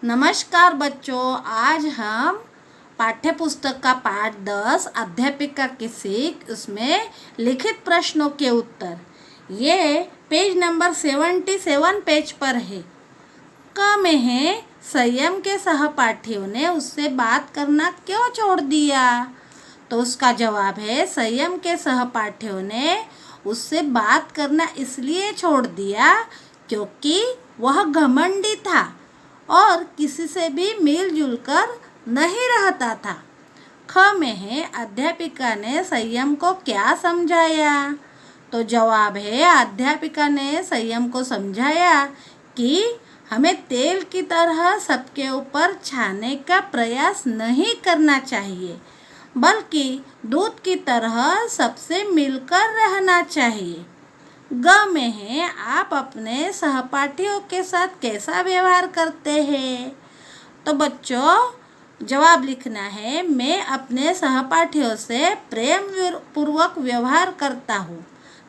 नमस्कार बच्चों, आज हम पाठ्य पुस्तक का पाठ 10 अध्यापिका की सीख उसमें लिखित प्रश्नों के उत्तर, ये पेज नंबर 77 पेज पर है। क में है संयम के सहपाठियों ने उससे बात करना क्यों छोड़ दिया? तो उसका जवाब है संयम के सहपाठियों ने उससे बात करना इसलिए छोड़ दिया क्योंकि वह घमंडी था और किसी से भी मिलजुल कर नहीं रहता था। ख में है अध्यापिका ने संयम को क्या समझाया? तो जवाब है अध्यापिका ने संयम को समझाया कि हमें तेल की तरह सबके ऊपर छाने का प्रयास नहीं करना चाहिए, बल्कि दूध की तरह सबसे मिलकर रहना चाहिए। ग में है आप अपने सहपाठियों के साथ कैसा व्यवहार करते हैं? तो बच्चों जवाब लिखना है, मैं अपने सहपाठियों से प्रेम पूर्वक व्यवहार करता हूँ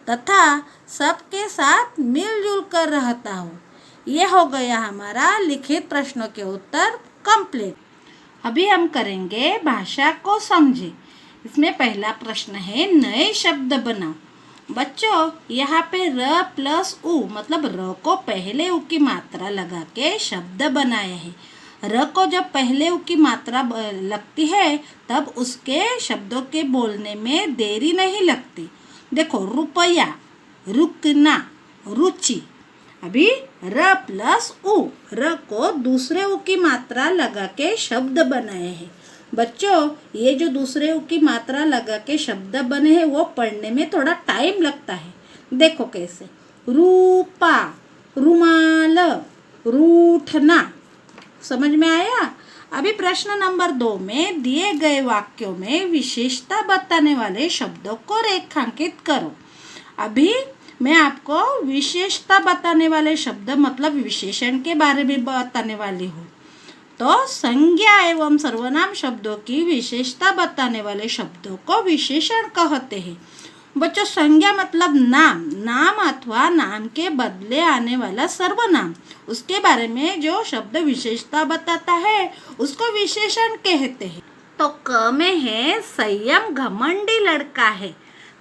तथा सबके साथ मिलजुल कर रहता हूँ। ये हो गया हमारा लिखित प्रश्नों के उत्तर कंप्लीट। अभी हम करेंगे भाषा को समझे। इसमें पहला प्रश्न है नए शब्द बनाओ। बच्चों यहाँ पे र प्लस उ मतलब र को पहले उ की मात्रा लगा के शब्द बनाए हैं। र को जब पहले उ की मात्रा लगती है तब उसके शब्दों के बोलने में देरी नहीं लगती। देखो रुपया, रुकना, रुचि। अभी र प्लस उ, र को दूसरे उ की मात्रा लगा के शब्द बनाए हैं। बच्चों ये जो दूसरे उ की मात्रा लगा के शब्द बने हैं वो पढ़ने में थोड़ा टाइम लगता है। देखो कैसे, रूपा, रुमाल, रूठना। समझ में आया? अभी प्रश्न नंबर 2 में दिए गए वाक्यों में विशेषता बताने वाले शब्दों को रेखांकित करो। अभी मैं आपको विशेषता बताने वाले शब्द मतलब विशेषण के बारे में बताने वाली हूँ। तो संज्ञा एवं सर्वनाम शब्दों की विशेषता बताने वाले शब्दों को विशेषण कहते हैं। बच्चों संज्ञा मतलब नाम, नाम अथवा नाम के बदले आने वाला सर्वनाम, उसके बारे में जो शब्द विशेषता बताता है उसको विशेषण कहते हैं। तो क में है संयम घमंडी लड़का है।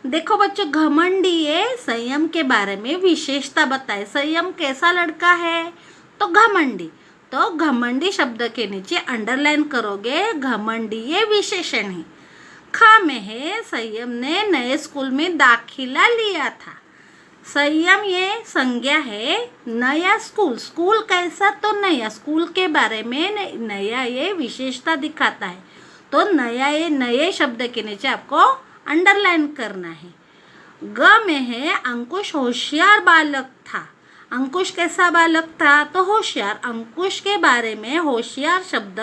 देखो बच्चों घमंडी ये संयम के बारे में विशेषता बताए। संयम कैसा लड़का है? तो घमंडी। तो घमंडी शब्द के नीचे अंडरलाइन करोगे, घमंडी ये विशेषण है। ख में है संयम ने नए स्कूल में दाखिला लिया था। संयम ये संज्ञा है, नया स्कूल, स्कूल कैसा? तो नया, स्कूल के बारे में नया ये विशेषता दिखाता है। तो नया ये नए शब्द के नीचे आपको अंडरलाइन करना है। ग में है अंकुश होशियार बालक था। अंकुश कैसा बालक था? तो होशियार। अंकुश के बारे में होशियार शब्द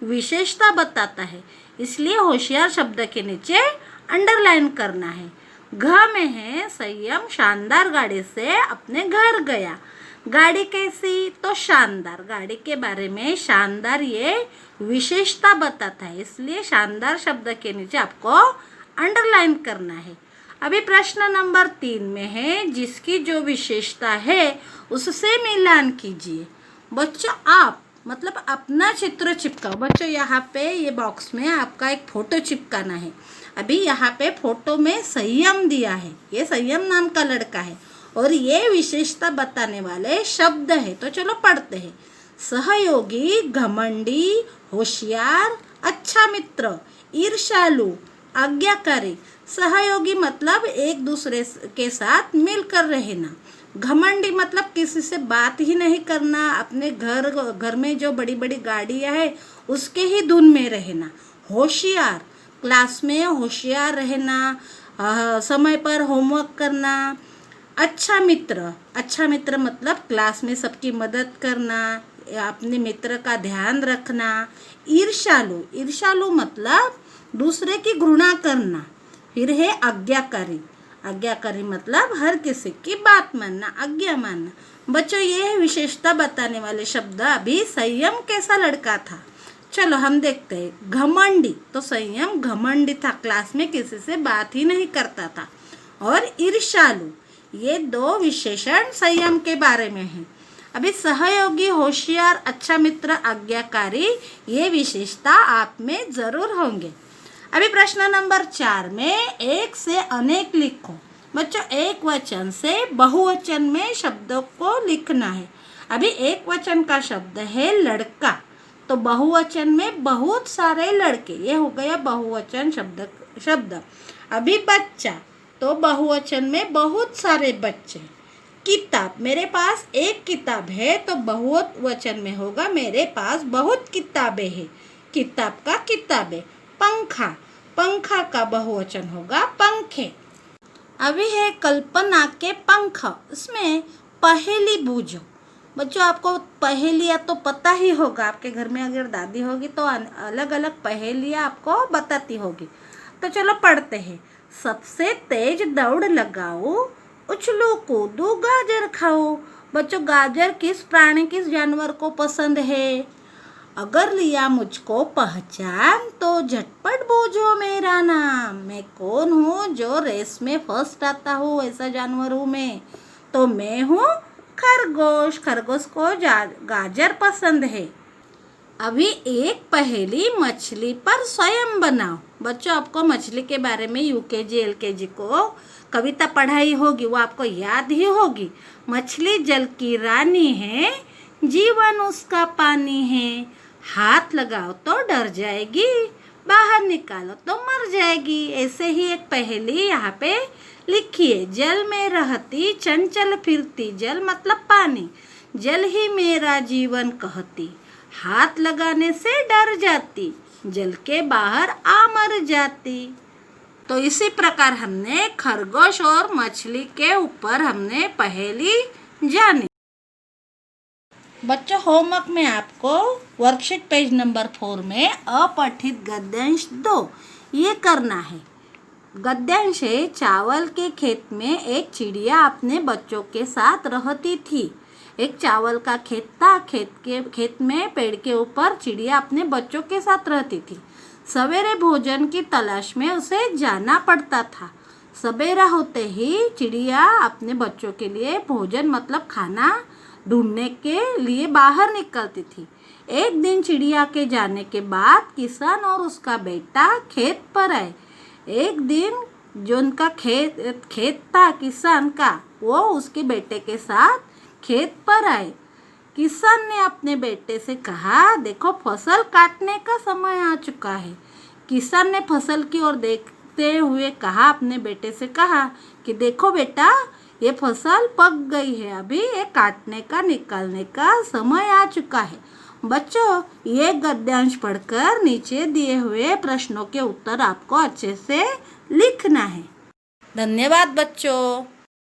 विशेषता बताता है, इसलिए होशियार शब्द के नीचे अंडरलाइन करना है। घ में है संयम शानदार गाड़ी से अपने घर गया। गाड़ी कैसी? तो शानदार। गाड़ी के बारे में शानदार ये विशेषता बताता है, इसलिए शानदार शब्द के नीचे आपको अंडरलाइन करना है। अभी प्रश्न नंबर 3 में है जिसकी जो विशेषता है उससे मिलान कीजिए। बच्चों आप मतलब अपना चित्र चिपकाओ। बच्चों यहाँ पे ये बॉक्स में आपका एक फोटो चिपकाना है। अभी यहाँ पे फोटो में संयम दिया है, ये संयम नाम का लड़का है और ये विशेषता बताने वाले शब्द है। तो चलो पढ़ते हैं। सहयोगी, घमंडी, होशियार, अच्छा मित्र, ईर्ष्यालु, आज्ञाकारी। सहयोगी मतलब एक दूसरे के साथ मिलकर रहना। घमंडी मतलब किसी से बात ही नहीं करना, अपने घर में जो बड़ी बड़ी गाड़ियाँ है उसके ही धुन में रहना। होशियार, क्लास में होशियार रहना, समय पर होमवर्क करना। अच्छा मित्र, अच्छा मित्र मतलब क्लास में सबकी मदद करना, अपने मित्र का ध्यान रखना। ईर्ष्यालु, ईर्ष्यालु मतलब दूसरे की घृणा करना। फिर है आज्ञाकारी, आज्ञाकारी मतलब हर किसी की बात मानना, आज्ञा मानना। बच्चों ये है विशेषता बताने वाले शब्द। अभी संयम कैसा लड़का था, चलो हम देखते हैं। घमंडी, तो संयम घमंडी था, क्लास में किसी से बात ही नहीं करता था। और ईर्ष्यालु, ये दो विशेषण संयम के बारे में हैं। अभी सहयोगी, होशियार, अच्छा मित्र, आज्ञाकारी, ये विशेषता आप में जरूर होंगे। अभी प्रश्न नंबर 4 में एक से अनेक लिखो। बच्चों एक वचन से बहुवचन में शब्दों को लिखना है। अभी एक वचन का शब्द है लड़का, तो बहुवचन में बहुत सारे लड़के, ये हो गया बहुवचन शब्द। अभी बच्चा, तो बहुवचन में बहुत सारे बच्चे। किताब, मेरे पास एक किताब है, तो बहुवचन में होगा मेरे पास बहुत किताबें हैं। किताब का किताबें। पंखा, पंखा का बहुवचन होगा पंखे। अभी है कल्पना के पंख, इसमें पहेली बूझो। बच्चों आपको पहेलियाँ तो पता ही होगा, आपके घर में अगर दादी होगी तो अलग अलग पहेलियाँ आपको बताती होगी। तो चलो पढ़ते हैं। सबसे तेज दौड़ लगाओ, उछलू कूदू गाजर खाओ। बच्चों गाजर किस प्राणी, किस जानवर को पसंद है? अगर लिया मुझको पहचान तो झटपट बूझो मेरा नाम। मैं कौन हूँ जो रेस में फर्स्ट आता हूँ, ऐसा जानवर हूँ मैं। तो मैं हूँ खरगोश। खरगोश को गाजर पसंद है। अभी एक पहेली मछली पर स्वयं बनाओ। बच्चों आपको मछली के बारे में यूकेजी एलकेजी को कविता पढ़ाई होगी, वो आपको याद ही होगी। मछली जल की रानी है, जीवन उसका पानी है। हाथ लगाओ तो डर जाएगी, बाहर निकालो तो मर जाएगी। ऐसे ही एक पहेली यहाँ पे लिखी है। जल में रहती चंचल फिरती, जल मतलब पानी, जल ही मेरा जीवन कहती। हाथ लगाने से डर जाती, जल के बाहर आ मर जाती। तो इसी प्रकार हमने खरगोश और मछली के ऊपर हमने पहेली जानी। बच्चों होमवर्क में आपको वर्कशीट पेज नंबर 4 में अपठित गद्यांश 2 ये करना है। गद्यांश है, चावल के खेत में एक चिड़िया अपने बच्चों के साथ रहती थी। एक चावल का खेत था, खेत में पेड़ के ऊपर चिड़िया अपने बच्चों के साथ रहती थी। सवेरे भोजन की तलाश में उसे जाना पड़ता था। सवेरा होते ही चिड़िया अपने बच्चों के लिए भोजन मतलब खाना ढूंढने के लिए बाहर निकलती थी। एक दिन चिड़िया के जाने के बाद किसान और उसका बेटा खेत पर आए। एक दिन जो उनका खेत था किसान का, वो उसके बेटे के साथ खेत पर आए। किसान ने अपने बेटे से कहा, देखो फसल काटने का समय आ चुका है। किसान ने फसल की ओर देखते हुए कहा, अपने बेटे से कहा कि देखो बेटा, ये फसल पक गई है, अभी ये काटने का निकालने का समय आ चुका है। बच्चों ये गद्यांश पढ़कर नीचे दिए हुए प्रश्नों के उत्तर आपको अच्छे से लिखना है। धन्यवाद बच्चों।